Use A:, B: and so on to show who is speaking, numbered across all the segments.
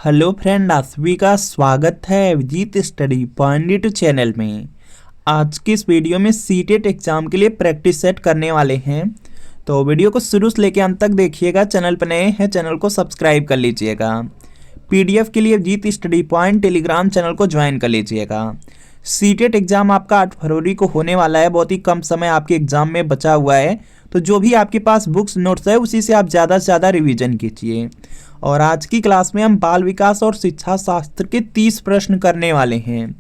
A: Hello friend, आप सभी का स्वागत है Abhijeet study point YouTube channel में। आज की इस वीडियो में सीटेट एग्जाम के लिए प्रैक्टिस सेट करने वाले हैं, तो वीडियो को शुरू से लेकर अंत तक देखिएगा। चैनल पर नए हैं, चैनल को सब्सक्राइब कर लीजिएगा। पीडीएफ के लिए Abhijeet study point Telegram channel को ज्वाइन कर लीजिएगा। सीटेट एग्जाम आपका 8 फरवरी को होने वाला है। बहुत ही कम समय आपके एग्जाम में बचा हुआ है, तो जो भी आपके पास बुक्स नोट्स है उसी से आप ज़्यादा से ज़्यादा रिवीजन कीजिए। और आज की क्लास में हम बाल विकास और शिक्षा शास्त्र के 30 प्रश्न करने वाले हैं।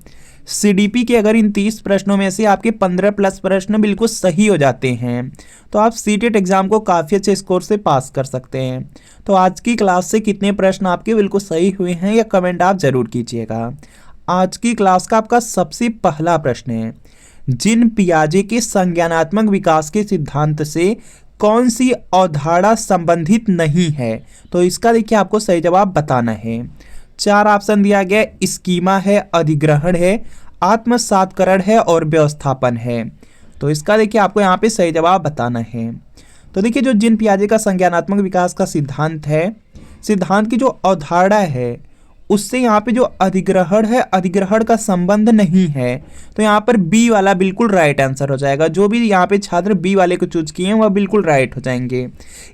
A: सीडीपी के अगर इन 30 प्रश्नों में से आपके 15 प्लस प्रश्न बिल्कुल सही हो जाते हैं तो आप सीटेट एग्जाम को काफ़ी अच्छे स्कोर से पास कर सकते हैं। तो आज की क्लास से कितने प्रश्न आपके बिल्कुल सही हुए हैं या कमेंट आप जरूर कीजिएगा। आज की क्लास का आपका सबसे पहला प्रश्न है, जीन पियाजे के संज्ञानात्मक विकास के सिद्धांत से कौन सी अवधारणा संबंधित नहीं है? तो इसका देखिए आपको सही जवाब बताना है। 4 ऑप्शन दिया गया, स्कीमा है, अधिग्रहण है, आत्मसात्करण है और व्यवस्थापन है। तो इसका देखिए आपको यहाँ पे सही जवाब बताना है। तो देखिए जो जीन पियाजे का संज्ञानात्मक विकास का सिद्धांत है, सिद्धांत की जो अवधारणा है उससे यहाँ पे जो अधिग्रहण है, अधिग्रहण का संबंध नहीं है। तो यहाँ पर बी वाला बिल्कुल राइट आंसर हो जाएगा। जो भी यहाँ पे छात्र बी वाले को चूज किए हैं वह बिल्कुल राइट हो जाएंगे।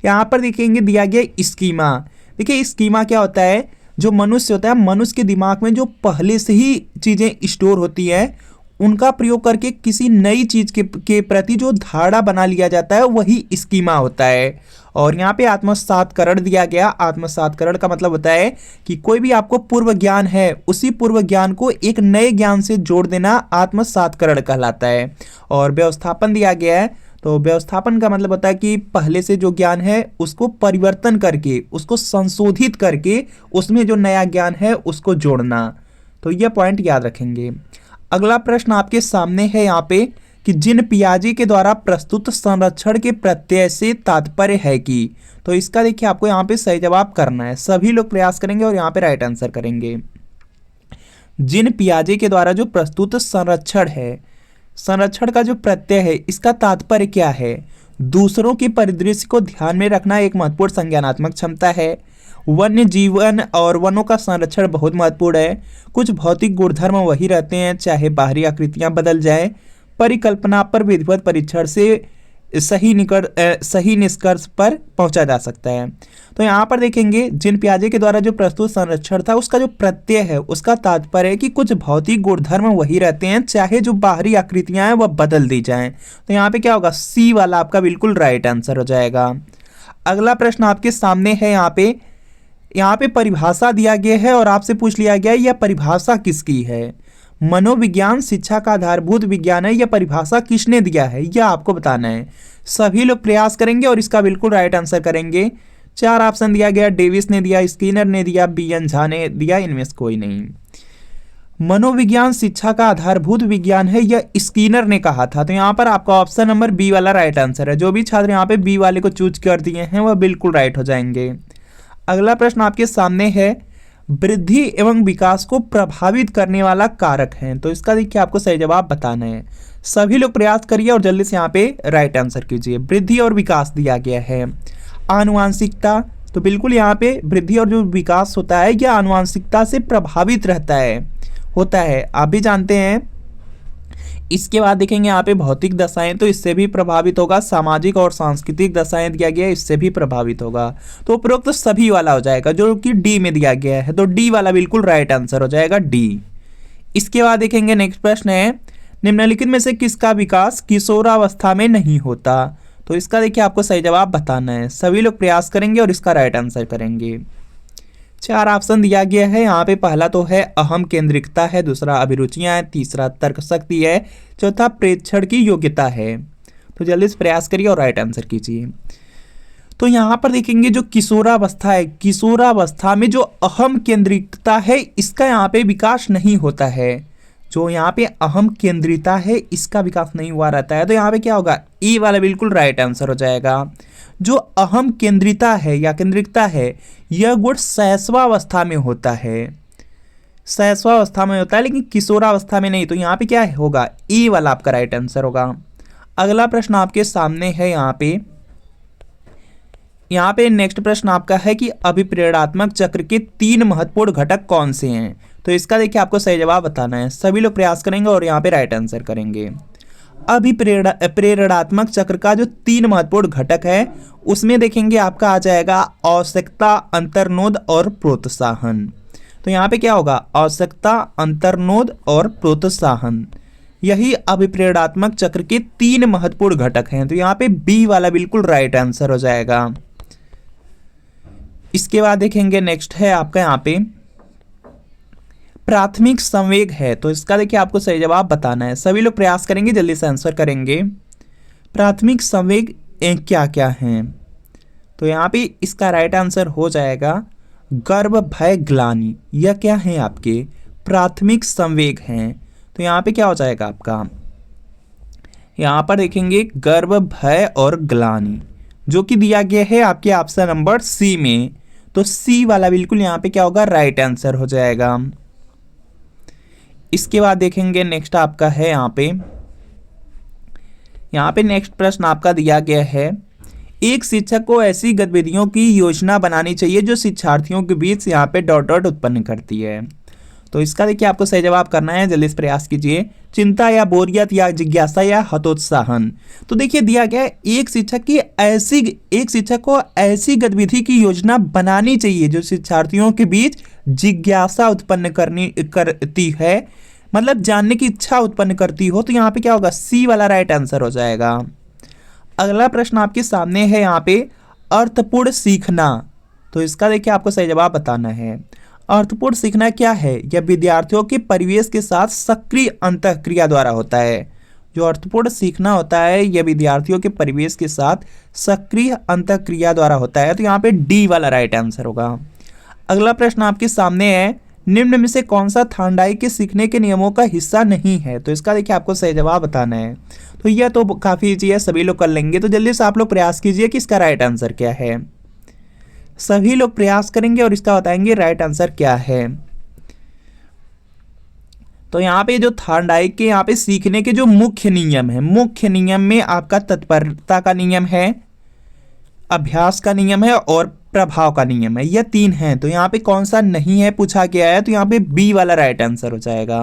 A: यहाँ पर देखेंगे दिया गया स्कीमा। देखिए स्कीमा क्या होता है, जो मनुष्य होता है, मनुष्य के दिमाग में जो पहले से ही चीज़ें स्टोर होती है उनका प्रयोग करके किसी नई चीज़ के प्रति जो धारणा बना लिया जाता है वही स्कीमा होता है। और यहाँ पे आत्मसात्करण दिया गया। आत्मसात्करण का मतलब होता है कि कोई भी आपको पूर्व ज्ञान है उसी पूर्व ज्ञान को एक नए ज्ञान से जोड़ देना आत्मसात्करण कहलाता है। और व्यवस्थापन दिया गया है। तो व्यवस्थापन का मतलब होता है कि पहले से जो ज्ञान है उसको परिवर्तन करके, उसको संशोधित करके उसमें जो नया ज्ञान है उसको जोड़ना। तो यह पॉइंट याद रखेंगे। अगला प्रश्न आपके सामने है यहाँ पे कि जीन पियाजे के द्वारा प्रस्तुत संरक्षण के प्रत्यय से तात्पर्य है कि। तो इसका देखिए आपको यहाँ पे सही जवाब करना है। सभी लोग प्रयास करेंगे और यहाँ पे राइट आंसर करेंगे। जीन पियाजे के द्वारा जो प्रस्तुत संरक्षण है, संरक्षण का जो प्रत्यय है इसका तात्पर्य क्या है? दूसरों के परिदृश्य को ध्यान में रखना एक महत्वपूर्ण संज्ञानात्मक क्षमता है। वन्य जीवन और वनों का संरक्षण बहुत महत्वपूर्ण है। कुछ भौतिक गुणधर्म वही रहते हैं चाहे बाहरी आकृतियां बदल जाए। परिकल्पना पर विधिवत परीक्षण से सही निष्कर्ष पर पहुंचा जा सकता है। तो यहाँ पर देखेंगे जीन पियाजे के द्वारा जो प्रस्तुत संरक्षण था उसका जो प्रत्यय है उसका तात्पर्य है कि कुछ भौतिक गुणधर्म वही रहते हैं चाहे जो बाहरी आकृतियां हैं वह बदल दी जाएं। तो यहाँ पे क्या होगा, सी वाला आपका बिल्कुल राइट आंसर हो जाएगा। अगला प्रश्न आपके सामने है। यहाँ पे परिभाषा दिया गया है और आपसे पूछ लिया गया है यह परिभाषा किसकी है? मनोविज्ञान शिक्षा का आधारभूत विज्ञान है, यह परिभाषा किसने दिया है यह आपको बताना है। सभी लोग प्रयास करेंगे और इसका बिल्कुल राइट आंसर करेंगे। 4 ऑप्शन दिया गया, डेविस ने दिया, स्किनर ने दिया, बी.एन. झा ने दिया, इनमें से कोई नहीं। मनोविज्ञान शिक्षा का आधारभूत विज्ञान है यह स्किनर ने कहा था। तो यहाँ पर आपका ऑप्शन नंबर बी वाला राइट आंसर है। जो भी छात्र यहाँ पे बी वाले को चूज कर दिए हैं वह बिल्कुल राइट हो जाएंगे। अगला प्रश्न आपके सामने है, वृद्धि एवं विकास को प्रभावित करने वाला कारक है। तो इसका देखिए आपको सही जवाब बताना है। सभी लोग प्रयास करिए और जल्दी से यहाँ पे राइट आंसर कीजिए। वृद्धि और विकास दिया गया है। आनुवांशिकता, तो बिल्कुल यहाँ पे वृद्धि और जो विकास होता है यह आनुवांशिकता से प्रभावित होता है, आप भी जानते हैं। इसके बाद देखेंगे यहाँ पे भौतिक दशाएं, तो इससे भी प्रभावित होगा। सामाजिक और सांस्कृतिक दशाएं दिया गया है, इससे भी प्रभावित होगा। तो उपरोक्त तो सभी वाला हो जाएगा जो कि डी में दिया गया है। तो डी वाला बिल्कुल राइट आंसर हो जाएगा, डी। इसके बाद देखेंगे नेक्स्ट प्रश्न है, निम्नलिखित में से किसका विकास किशोरावस्था में नहीं होता? तो इसका देखिए आपको सही जवाब बताना है। सभी लोग प्रयास करेंगे और इसका राइट आंसर करेंगे। 4 ऑप्शन दिया गया है। यहाँ पे पहला तो है अहम केंद्रिकता है, दूसरा अभिरुचियां है, तीसरा तर्क शक्ति है, चौथा प्रेक्षण की योग्यता है। तो जल्दी से प्रयास करिए और राइट आंसर कीजिए। तो यहाँ पर देखेंगे जो किशोरावस्था है, किशोरावस्था में जो अहम केंद्रिकता है इसका यहाँ पे विकास नहीं होता है। जो यहाँ पे अहम केंद्रिता है इसका विकास नहीं हुआ रहता है। तो यहाँ पे क्या होगा, ई वाला बिल्कुल राइट आंसर हो जाएगा। जो अहम केंद्रिता है या केंद्रिकता है यह गुण शैशवावस्था में होता है, शैशवावस्था में होता है लेकिन किशोरावस्था में नहीं। तो यहाँ पे क्या होगा, ई वाला आपका राइट आंसर होगा। अगला प्रश्न आपके सामने है यहाँ पे यहाँ पे नेक्स्ट प्रश्न आपका है कि अभिप्रेरणात्मक चक्र के 3 महत्वपूर्ण घटक कौन से हैं। तो इसका देखिए आपको सही जवाब बताना है। सभी लोग प्रयास करेंगे और यहाँ पे राइट आंसर करेंगे। प्रेरणात्मक चक्र का जो 3 महत्वपूर्ण घटक है उसमें देखेंगे आपका आ जाएगा आवश्यकता, अंतर्नोद और प्रोत्साहन। तो यहाँ पे क्या होगा, आवश्यकता, अंतर्नोद और प्रोत्साहन, यही अभिप्रेरणात्मक चक्र के 3 महत्वपूर्ण घटक हैं। तो यहाँ पे बी वाला बिल्कुल राइट आंसर हो जाएगा। इसके बाद देखेंगे नेक्स्ट है आपका यहाँ पे प्राथमिक संवेग है। तो इसका देखिए आपको सही जवाब बताना है। सभी लोग प्रयास करेंगे, जल्दी से आंसर करेंगे। प्राथमिक संवेग क्या क्या हैं। तो यहाँ पे इसका राइट आंसर हो जाएगा गर्व, भय, ग्लानि। यह क्या है आपके प्राथमिक संवेग हैं। तो यहाँ पे क्या हो जाएगा आपका, यहाँ पर देखेंगे गर्व, भय और ग्लानि, जो कि दिया गया है आपके ऑप्शन नंबर सी में। तो सी वाला बिल्कुल यहाँ पे क्या होगा, राइट आंसर हो जाएगा। इसके बाद देखेंगे नेक्स्ट आपका है यहाँ पे नेक्स्ट प्रश्न आपका दिया गया है, एक शिक्षक को ऐसी गतिविधियों की योजना बनानी चाहिए जो शिक्षार्थियों के बीच यहाँ पे डॉट डॉट उत्पन्न करती है। तो इसका देखिए आपको सही जवाब करना है, जल्दी से प्रयास कीजिए। चिंता या बोरियत या जिज्ञासा या हतोत्साहन। तो देखिए दिया गया है एक शिक्षक को ऐसी गतिविधि की योजना बनानी चाहिए जो शिक्षार्थियों के बीच जिज्ञासा उत्पन्न करती है, मतलब जानने की इच्छा उत्पन्न करती हो। तो यहाँ पे क्या होगा, सी वाला राइट आंसर हो जाएगा। अगला प्रश्न आपके सामने है यहाँ पे अर्थपूर्ण सीखना। तो इसका देखिए आपको सही जवाब बताना है। अर्थपूर्ण सीखना क्या है, यह विद्यार्थियों के परिवेश के साथ सक्रिय अंतःक्रिया द्वारा होता है। जो अर्थपूर्ण सीखना होता है यह विद्यार्थियों के परिवेश के साथ सक्रिय अंतःक्रिया द्वारा होता है। तो यहाँ पे डी वाला राइट आंसर होगा। अगला प्रश्न आपके सामने है, निम्न में से कौन सा थॉर्नडाइक के सीखने के नियमों का हिस्सा नहीं है। तो इसका देखिए आपको सही जवाब बताना है। तो यह तो काफ़ी ईजी है, सभी लोग कर लेंगे। तो जल्दी से आप लोग प्रयास कीजिए कि इसका राइट आंसर क्या है। सभी लोग प्रयास करेंगे और इसका बताएंगे राइट आंसर क्या है। तो यहाँ पे जो थॉर्नडाइक के यहाँ पे सीखने के जो मुख्य नियम है, मुख्य नियम में आपका तत्परता का नियम है, अभ्यास का नियम है और प्रभाव का नियम है। यह 3 हैं। तो यहाँ पे कौन सा नहीं है पूछा गया है। तो यहाँ पे बी वाला राइट आंसर हो जाएगा।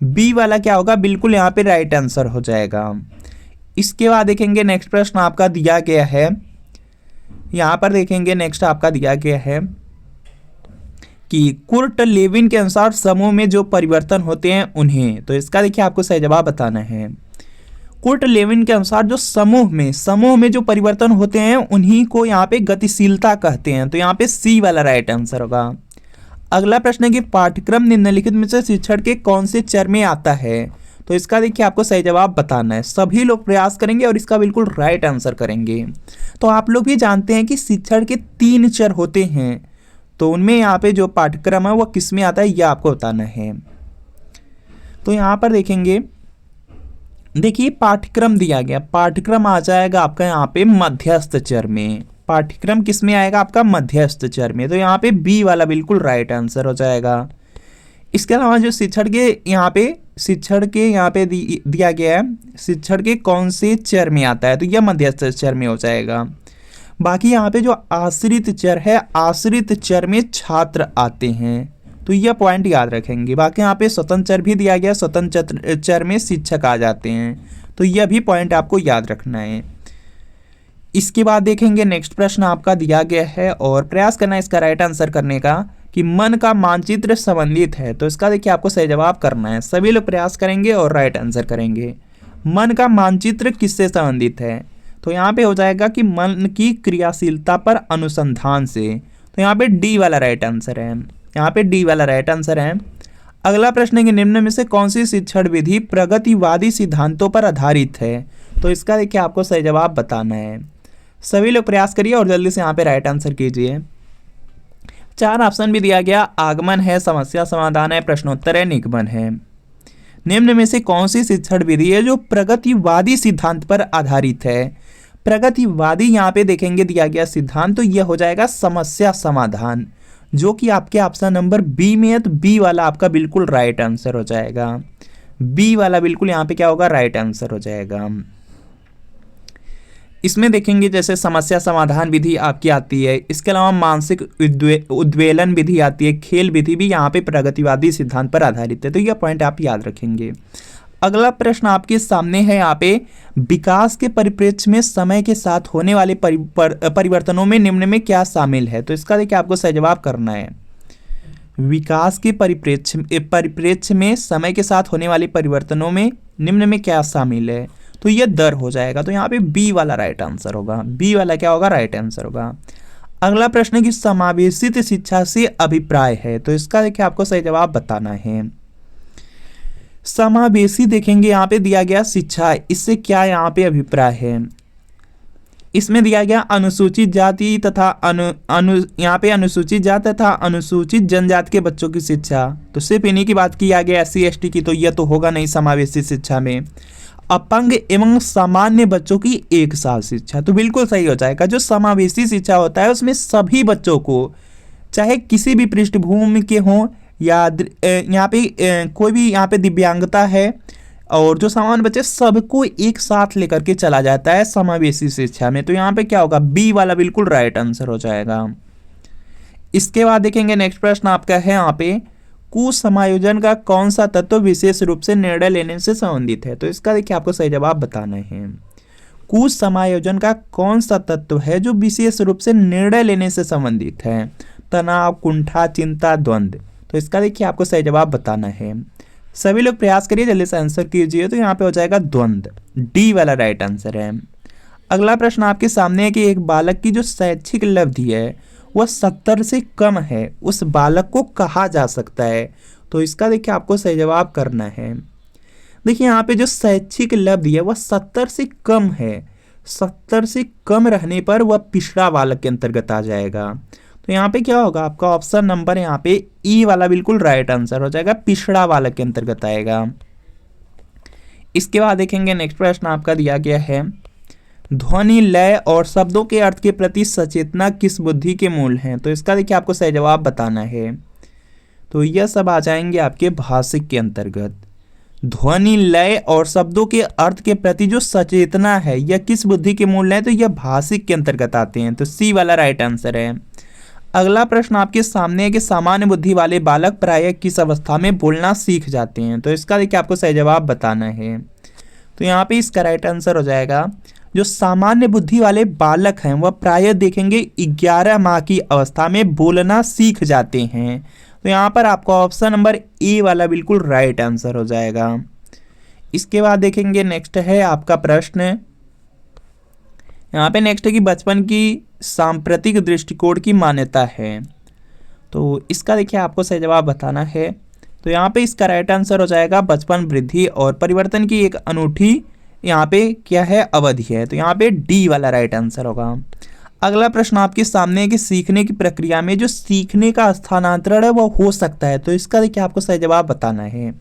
A: बी वाला क्या होगा, बिल्कुल यहाँ पे राइट आंसर हो जाएगा। इसके बाद देखेंगे नेक्स्ट प्रश्न आपका दिया गया है, यहाँ पर देखेंगे नेक्स्ट आपका दिया गया है कि कुर्ट लेविन के अनुसार समूह में जो परिवर्तन होते हैं उन्हें। तो इसका देखिए आपको सही जवाब बताना है। कुर्ट लेविन के अनुसार जो समूह में जो परिवर्तन होते हैं उन्हीं को यहाँ पे गतिशीलता कहते हैं। तो यहाँ पे सी वाला राइट आंसर होगा। अगला प्रश्न है कि पाठ्यक्रम निम्नलिखित में से शिक्षण के कौन से चर में आता है। तो इसका देखिए आपको सही जवाब बताना है। सभी लोग प्रयास करेंगे और इसका बिल्कुल राइट आंसर करेंगे। तो आप लोग भी जानते हैं कि शिक्षण के 3 चर होते हैं। तो उनमें यहाँ पे जो पाठ्यक्रम है वो किस में आता है यह आपको बताना है। तो यहाँ पर देखेंगे, देखिए पाठ्यक्रम दिया गया, पाठ्यक्रम आ जाएगा आपका यहाँ पे मध्यस्थ चर में। पाठ्यक्रम किस में आएगा आपका, मध्यस्थ चर में। तो यहाँ पे बी वाला बिल्कुल राइट आंसर हो जाएगा। इसके अलावा जो शिक्षण के यहाँ पे दिया गया है, शिक्षण के कौन से चर में आता है, तो यह मध्यस्थ चर में हो जाएगा। बाकी यहाँ पे जो आश्रित चर है, आश्रित चर में छात्र आते हैं। तो यह पॉइंट याद रखेंगे। बाकी यहाँ पे स्वतंत्र चर भी दिया गया, स्वतंत्र चर में शिक्षक आ जाते हैं। तो यह भी पॉइंट आपको याद रखना है। इसके बाद देखेंगे नेक्स्ट प्रश्न आपका दिया गया है और प्रयास करना है इसका राइट आंसर करने का कि मन का मानचित्र संबंधित है। तो इसका देखिए आपको सही जवाब करना है। सभी लोग प्रयास करेंगे और राइट आंसर करेंगे। मन का मानचित्र किससे संबंधित है। तो यहाँ पे हो जाएगा कि मन की क्रियाशीलता पर अनुसंधान से। तो यहाँ पे डी वाला राइट आंसर है। यहाँ पे डी वाला राइट आंसर है। अगला प्रश्न है कि निम्न में से कौन सी शिक्षण विधि प्रगतिवादी सिद्धांतों पर आधारित है। तो इसका देखिए आपको सही जवाब बताना है। सभी लोग प्रयास करिए और जल्दी से यहाँ पे राइट आंसर कीजिए। 4 ऑप्शन भी दिया गया, आगमन है, समस्या समाधान है, प्रश्नोत्तर है, निगमन है। निम्न में से कौन सी शिक्षण विधि है जो प्रगतिवादी सिद्धांत पर आधारित है। प्रगतिवादी यहाँ पे देखेंगे दिया गया सिद्धांत, तो यह हो जाएगा समस्या समाधान, जो कि आपके ऑप्शन नंबर बी में है। तो बी वाला आपका बिल्कुल राइट आंसर हो जाएगा। बी वाला बिल्कुल यहाँ पे क्या होगा, राइट आंसर हो जाएगा। इसमें देखेंगे जैसे समस्या समाधान विधि आपकी आती है, इसके अलावा मानसिक उद्वेलन विधि आती है, खेल विधि भी यहाँ पे प्रगतिवादी सिद्धांत पर आधारित है। तो यह पॉइंट आप याद रखेंगे। अगला प्रश्न आपके सामने है यहाँ पे, विकास के परिप्रेक्ष्य में समय के साथ होने वाले परिवर्तनों में निम्न में क्या शामिल है। तो इसका देखिए आपको सही जवाब करना है। विकास के परिप्रेक्ष्य में समय के साथ होने वाले परिवर्तनों में निम्न में क्या शामिल है, तो यह दर हो जाएगा। तो यहाँ पे बी वाला राइट आंसर होगा, बी वाला क्या होगा, राइट आंसर होगा। अगला प्रश्न की समावेशित शिक्षा से अभिप्राय है। तो इसका देखिए आपको सही जवाब बताना है। समावेशी देखेंगे यहाँ पे दिया गया शिक्षा, इससे क्या यहाँ पे अभिप्राय है। इसमें दिया गया अनुसूचित जाति तथा यहाँ पे अनुसूचित जाति तथा अनुसूचित जनजाति के बच्चों की शिक्षा, तो सिर्फ इन्हीं की बात किया गया SC ST की, तो यह तो होगा नहीं समावेशी शिक्षा में। अपंग एवं सामान्य बच्चों की एक साथ शिक्षा, तो बिल्कुल सही हो जाएगा। जो समावेशी शिक्षा होता है उसमें सभी बच्चों को, चाहे किसी भी पृष्ठभूमि के हों या यहाँ पे कोई भी यहाँ पे दिव्यांगता है, और जो सामान्य बच्चे सबको एक साथ लेकर के चला जाता है समावेशी शिक्षा में। तो यहाँ पे क्या होगा, बी वाला बिल्कुल राइट आंसर हो जाएगा। इसके बाद देखेंगे नेक्स्ट प्रश्न आपका है यहाँ पे, कुसमायोजन का कौन सा तत्व विशेष रूप से निर्णय लेने से संबंधित है। तो इसका देखिए आपको सही जवाब बताना है। कुसमायोजन का कौन सा तत्व है जो विशेष रूप से निर्णय लेने से संबंधित है। तनाव, कुंठा, चिंता, द्वंद्व। तो इसका देखिए आपको सही जवाब बताना है। सभी लोग प्रयास करिए, जल्दी से आंसर कीजिए। तो यहाँ पे हो जाएगा द्वंद्व, डी वाला राइट आंसर है। अगला प्रश्न आपके सामने है कि एक बालक की जो शैक्षिक उपलब्धि है वह 70 से कम है, उस बालक को कहा जा सकता है। तो इसका देखिए आपको सही जवाब करना है। देखिए यहाँ पे जो शैक्षिक उपलब्धि है वह 70 से कम है, 70 से कम रहने पर वह पिछड़ा बालक के अंतर्गत आ जाएगा। तो यहाँ पे क्या होगा, आपका ऑप्शन नंबर यहाँ पे ई वाला बिल्कुल राइट आंसर हो जाएगा, पिछड़ा बालक के अंतर्गत आएगा। इसके बाद देखेंगे नेक्स्ट प्रश्न आपका दिया गया है, ध्वनि, लय और शब्दों के अर्थ के प्रति सचेतना किस बुद्धि के मूल हैं। तो इसका देखिए आपको सही जवाब बताना है। तो यह सब आ जाएंगे आपके भाषिक के अंतर्गत। ध्वनि, लय और शब्दों के अर्थ के प्रति जो सचेतना है यह किस बुद्धि के मूल है, तो यह भाषिक के अंतर्गत आते हैं। तो सी वाला राइट आंसर है। अगला प्रश्न आपके सामने है कि सामान्य बुद्धि वाले बालक प्रायः किस अवस्था में बोलना सीख जाते हैं। तो इसका देखिए आपको सही जवाब बताना है। तो यहाँ पे इसका राइट आंसर हो जाएगा, जो सामान्य बुद्धि वाले बालक हैं वह प्रायः देखेंगे 11 माह की अवस्था में बोलना सीख जाते हैं। तो यहाँ पर आपका ऑप्शन नंबर ए वाला बिल्कुल राइट आंसर हो जाएगा। इसके बाद देखेंगे नेक्स्ट है आपका प्रश्न, यहाँ पे नेक्स्ट है कि बचपन की सांप्रतिक दृष्टिकोण की मान्यता है। तो इसका देखिए आपको सही जवाब बताना है। तो यहाँ पे इसका राइट आंसर हो जाएगा, बचपन वृद्धि और परिवर्तन की एक अनूठी यहाँ पे क्या है, अवधि है। तो यहाँ पे डी वाला राइट आंसर होगा। अगला प्रश्न आपके सामने है कि सीखने की प्रक्रिया में जो सीखने का स्थानांतरण है वो हो सकता है। तो इसका देखिए आपको सही जवाब बताना है।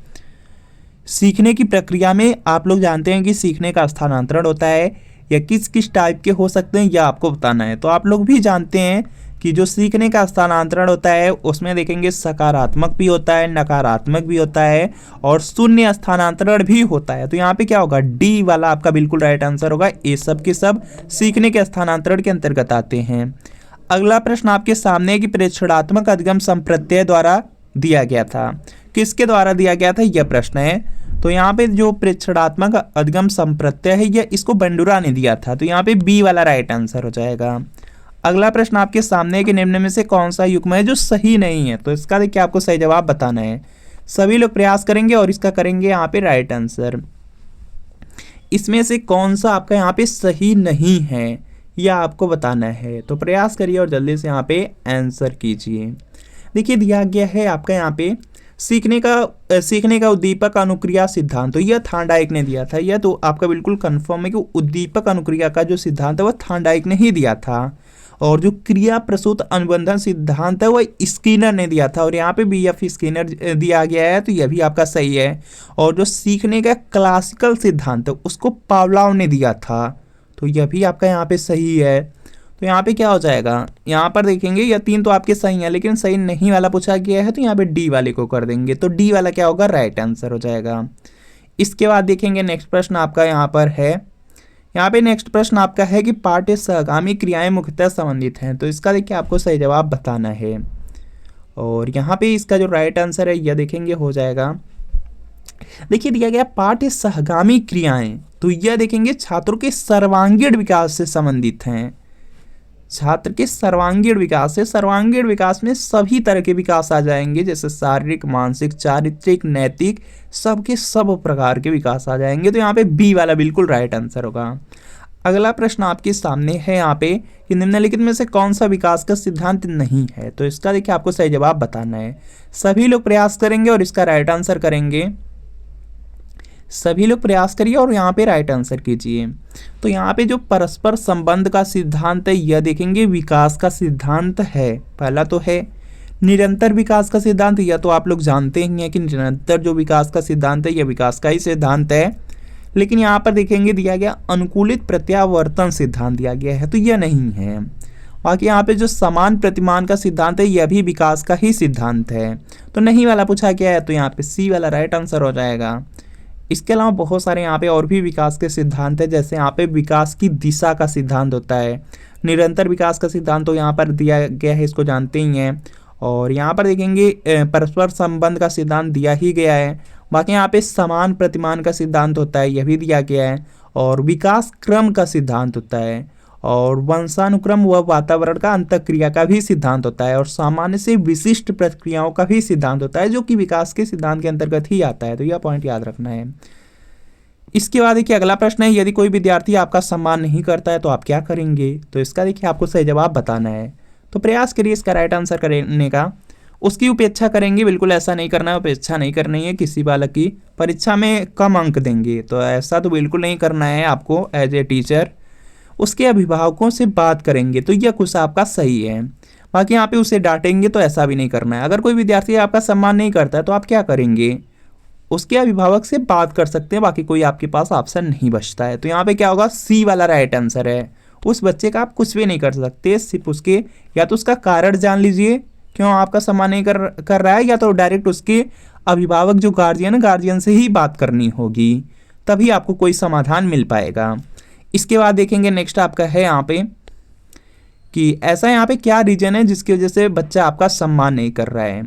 A: सीखने की प्रक्रिया में आप लोग जानते हैं कि सीखने का स्थानांतरण होता है या किस किस टाइप के हो सकते हैं यह आपको बताना है। तो आप लोग भी जानते हैं कि जो सीखने का स्थानांतरण होता है उसमें देखेंगे सकारात्मक भी होता है, नकारात्मक भी होता है और शून्य स्थानांतरण भी होता है। तो यहाँ पे क्या होगा, डी वाला आपका बिल्कुल राइट आंसर होगा। ये सब के सब सीखने के स्थानांतरण के अंतर्गत आते हैं। अगला प्रश्न आपके सामने है कि प्रेक्षणात्मक अधिगम संप्रत्यय द्वारा दिया गया था। किसके द्वारा दिया गया था, यह प्रश्न है। तो यहाँ पे जो प्रेक्षणात्मक अधिगम संप्रत्यय है यह इसको बंडुरा ने दिया था। तो यहाँ पे बी वाला राइट आंसर हो जाएगा। अगला प्रश्न आपके सामने है कि निम्न में से कौन सा युग्म है जो सही नहीं है। तो इसका देखिए आपको सही जवाब बताना है। सभी लोग प्रयास करेंगे और इसका करेंगे यहाँ पे राइट आंसर। इसमें से कौन सा आपका यहाँ पे सही नहीं है यह आपको बताना है। तो प्रयास करिए और जल्दी से यहाँ पे आंसर कीजिए। देखिए दिया गया है आपका यहाँ पे सीखने का उद्दीपक अनुक्रिया सिद्धांत। तो यह थार्डाइक ने दिया था। यह तो आपका बिल्कुल कंफर्म है कि उद्दीपक अनुक्रिया का जो सिद्धांत है वह थार्डाइक ने ही दिया था। और जो क्रिया प्रसूत अनुबंधन सिद्धांत है वह स्किनर ने दिया था। और यहाँ पे BF स्किनर दिया गया है, तो यह भी आपका सही है। और जो सीखने का क्लासिकल सिद्धांत है उसको पावलोव ने दिया था। तो यह भी आपका यहाँ पे सही है। तो यहाँ पे क्या हो जाएगा, यहाँ पर देखेंगे यह तीन तो आपके सही है लेकिन सही नहीं वाला पूछा गया है, तो यहाँ पे डी वाले को कर देंगे। तो डी वाला क्या होगा, राइट आंसर हो जाएगा। इसके बाद देखेंगे नेक्स्ट प्रश्न आपका यहाँ पर है यहाँ पे नेक्स्ट प्रश्न आपका है कि पाठ्य सहगामी क्रियाएं मुख्यतः संबंधित हैं, तो इसका देखिए आपको सही जवाब बताना है। और यहाँ पे इसका जो राइट आंसर है यह देखेंगे हो जाएगा, देखिए दिया गया पाठ्य सहगामी क्रियाएं, तो यह देखेंगे छात्रों के सर्वांगीण विकास से संबंधित हैं। छात्र के सर्वांगीण विकास से, सर्वांगीण विकास में सभी तरह के विकास आ जाएंगे, जैसे शारीरिक, मानसिक, चारित्रिक, नैतिक, सबके सब प्रकार के विकास आ जाएंगे। तो यहाँ पे बी वाला बिल्कुल राइट आंसर होगा। अगला प्रश्न आपके सामने है यहाँ पे कि निम्नलिखित में से कौन सा विकास का सिद्धांत नहीं है, तो इसका देखिए आपको सही जवाब बताना है। सभी लोग प्रयास करेंगे और इसका राइट आंसर करेंगे। सभी लोग प्रयास करिए और यहाँ पे राइट आंसर कीजिए। तो यहाँ पे जो परस्पर संबंध का सिद्धांत है यह देखेंगे विकास का सिद्धांत है। पहला तो है निरंतर विकास का सिद्धांत, यह तो आप लोग जानते ही हैं कि निरंतर जो विकास का सिद्धांत है यह विकास का ही सिद्धांत है। लेकिन यहाँ पर देखेंगे दिया गया अनुकूलित प्रत्यावर्तन सिद्धांत दिया गया है, तो यह नहीं है। बाकी यहाँ पे जो समान प्रतिमान का सिद्धांत है यह भी विकास का ही सिद्धांत है, तो नहीं वाला पूछा गया है, तो यहाँ पे सी वाला राइट आंसर हो जाएगा। इसके अलावा बहुत सारे यहाँ पे और भी विकास के सिद्धांत है, जैसे यहाँ पे विकास की दिशा का सिद्धांत होता है, निरंतर विकास का सिद्धांत तो यहाँ पर दिया गया है, इसको जानते ही हैं। और यहाँ पर देखेंगे परस्पर संबंध का सिद्धांत दिया ही गया है। बाकी यहाँ पे समान प्रतिमान का सिद्धांत होता है, यह भी दिया गया है। और विकास क्रम का सिद्धांत होता है, और वंशानुक्रम व वातावरण का अंतःक्रिया का भी सिद्धांत होता है, और सामान्य से विशिष्ट प्रक्रियाओं का भी सिद्धांत होता है, जो कि विकास के सिद्धांत के अंतर्गत ही आता है। तो यह पॉइंट याद रखना है। इसके बाद देखिए अगला प्रश्न है, यदि कोई विद्यार्थी आपका सम्मान नहीं करता है तो आप क्या करेंगे, तो इसका देखिए आपको सही जवाब बताना है। तो प्रयास करिए इसका राइट आंसर करने का। उसकी उपेक्षा करेंगे, बिल्कुल ऐसा नहीं करना है, उपेक्षा नहीं करनी है किसी बालक की। परीक्षा में कम अंक देंगे, तो ऐसा तो बिल्कुल नहीं करना है आपको एज ए टीचर। उसके अभिभावकों से बात करेंगे, तो यह कुछ आपका सही है। बाकी यहाँ पे उसे डांटेंगे, तो ऐसा भी नहीं करना है। अगर कोई विद्यार्थी आपका सम्मान नहीं करता है तो आप क्या करेंगे, उसके अभिभावक से बात कर सकते हैं, बाकी कोई आपके पास ऑप्शन नहीं बचता है। तो यहाँ पे क्या होगा, सी वाला राइट आंसर है। उस बच्चे का आप कुछ भी नहीं कर सकते, सिर्फ उसके या तो उसका कारण जान लीजिए क्यों आपका सम्मान नहीं कर रहा है, या तो डायरेक्ट उसके अभिभावक जो गार्जियन से ही बात करनी होगी, तभी आपको कोई समाधान मिल पाएगा। इसके बाद देखेंगे नेक्स्ट आपका है यहाँ पे कि ऐसा यहाँ पे क्या रीजन है जिसकी वजह से बच्चा आपका सम्मान नहीं कर रहा है।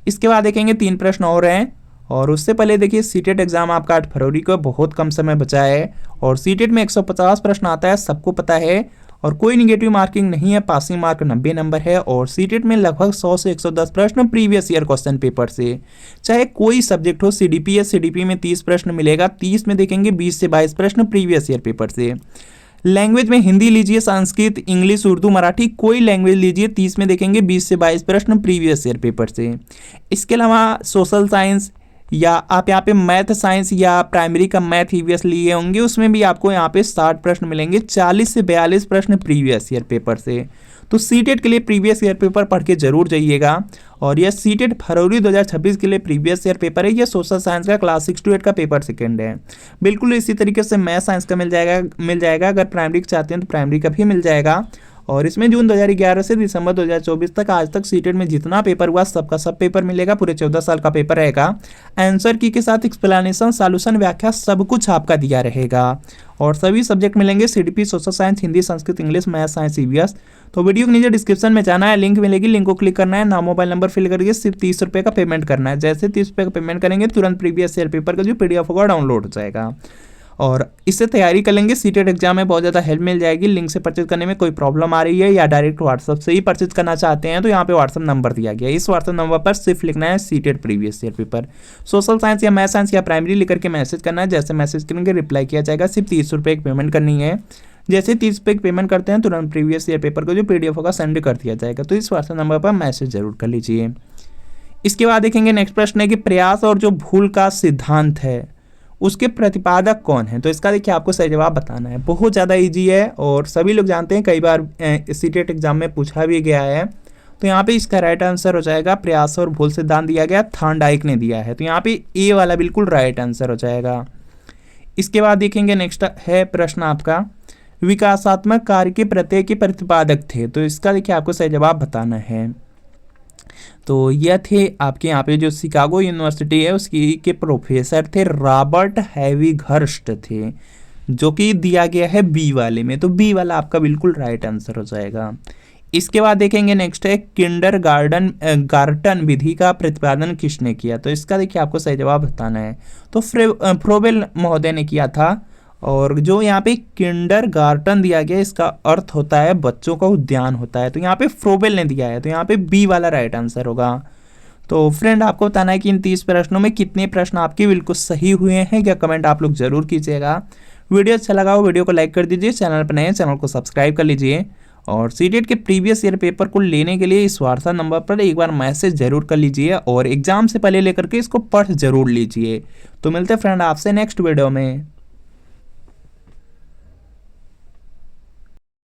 A: इसके बाद देखेंगे 3 प्रश्न और हैं, और उससे पहले देखिए सीटेट एग्जाम आपका 8 फरवरी को, बहुत कम समय बचा है, और सीटेट में 150 प्रश्न आता है, सबको पता है, और कोई निगेटिव मार्किंग नहीं है, पासिंग मार्क 90 नंबर है, और सीटेट में लगभग 100 से 110 प्रश्न प्रीवियस ईयर क्वेश्चन पेपर से, चाहे कोई सब्जेक्ट हो। सीडीपी है, सीडीपी में 30 प्रश्न मिलेगा, 30 में देखेंगे 20 से 22 प्रश्न प्रीवियस ईयर पेपर से। लैंग्वेज में हिंदी लीजिए, संस्कृत, इंग्लिश, उर्दू, मराठी, कोई लैंग्वेज लीजिए, 30 में देखेंगे 20 से 22 प्रश्न प्रीवियस ईयर पेपर से। इसके अलावा सोशल साइंस या आप यहाँ पे मैथ साइंस या प्राइमरी का मैथ ईवीएस लिए होंगे, उसमें भी आपको यहाँ पे 60 प्रश्न मिलेंगे, 40 से 42 प्रश्न प्रीवियस ईयर पेपर से। तो सीटेट के लिए प्रीवियस ईयर पेपर पढ़ के जरूर जाइएगा। और यह सीटेट फरवरी 2026 के लिए प्रीवियस ईयर पेपर है। यह सोशल साइंस का क्लास 6 to 8 का पेपर सेकंड है। बिल्कुल इसी तरीके से मैथ साइंस का मिल जाएगा। अगर प्राइमरी चाहते हैं तो प्राइमरी का भी मिल जाएगा। और इसमें जून 2011 से दिसंबर 2024 तक आज तक सीटेट में जितना पेपर हुआ सबका सब पेपर मिलेगा। पूरे 14 साल का पेपर रहेगा। आंसर की के साथ एक्सप्लेनेशन, सॉल्यूशन, व्याख्या सब कुछ आपका दिया रहेगा। और सभी सब्जेक्ट मिलेंगे, CDP, social science, Hindi, Sanskrit, English, math, science, EVS. तो वीडियो के नीचे डिस्क्रिप्शन में जाना है, लिंक मिलेगी, लिंक को क्लिक करना है, नाम, मोबाइल नंबर फिल करके सिर्फ 30 रुपये का पेमेंट करना है। जैसे 30 रुपये का पेमेंट करेंगे तुरंत प्रीवियस ईयर पेपर का जो PDF होगा डाउनलोड हो जाएगा। और इससे तैयारी कर लेंगे, सीटेट एग्जाम में बहुत ज़्यादा हेल्प मिल जाएगी। लिंक से परचेज करने में कोई प्रॉब्लम आ रही है या डायरेक्ट व्हाट्सअप से ही परचेज करना चाहते हैं तो यहाँ पे व्हाट्सअप नंबर दिया गया है। इस व्हाट्सअप नंबर पर सिर्फ लिखना है CTET previous year paper, social science या मैथ साइंस या प्राइमरी लिख करके मैसेज करना है। जैसे मैसेज करेंगे रिप्लाई किया जाएगा। सिर्फ 30 रुपये की पेमेंट करनी है। जैसे 30 रुपये की पेमेंट करते हैं तुरंत प्रीवियस ईयर पेपर का जो PDF होगा सेंड कर दिया जाएगा। तो इस व्हाट्सएप नंबर पर मैसेज जरूर कर लीजिए। इसके बाद देखेंगे नेक्स्ट प्रश्न है कि प्रयास और जो भूल का सिद्धांत है उसके प्रतिपादक कौन है। तो इसका देखिए आपको सही जवाब बताना है। बहुत ज़्यादा इजी है और सभी लोग जानते हैं, कई बार सीटेट एग्जाम में पूछा भी गया है। तो यहाँ पे इसका राइट आंसर हो जाएगा प्रयास और भूल सिद्धांत दिया गया, थॉर्नडाइक ने दिया है। तो यहाँ पे ए वाला बिल्कुल राइट आंसर हो जाएगा। इसके बाद देखेंगे नेक्स्ट है प्रश्न आपका, विकासात्मक कार्य के प्रत्यय के प्रतिपादक थे। तो इसका देखिए आपको सही जवाब बताना है। तो यह थे आपके यहाँ पे जो शिकागो यूनिवर्सिटी है उसकी के प्रोफेसर थे, रॉबर्ट हैविघर्स्ट थे। जो कि दिया गया है बी वाले में, तो बी वाला आपका बिल्कुल राइट आंसर हो जाएगा। इसके बाद देखेंगे नेक्स्ट है गार्टन विधि का प्रतिपादन किसने किया, तो इसका देखिए आपको सही जवाब बताना है। तो फ्रोबेल महोदय ने किया था। और जो यहाँ पे गार्टन दिया गया, इसका अर्थ होता है बच्चों का उद्यान होता है, तो यहाँ पे फ्रोबेल ने दिया है, तो यहाँ पे बी वाला राइट आंसर होगा। तो फ्रेंड आपको बताना है कि इन 30 प्रश्नों में कितने प्रश्न आपके बिल्कुल सही हुए हैं, क्या कमेंट आप लोग जरूर कीजिएगा। वीडियो अच्छा लगा हो वीडियो को लाइक कर दीजिए, चैनल पर नए हैं चैनल को सब्सक्राइब कर लीजिए। और सीटेट के प्रीवियस ईयर पेपर को लेने के लिए इस व्हाट्सएप नंबर पर एक बार मैसेज जरूर कर लीजिए और एग्जाम से पहले लेकर के इसको पढ़ जरूर लीजिए। तो मिलते हैं फ्रेंड आपसे नेक्स्ट वीडियो में।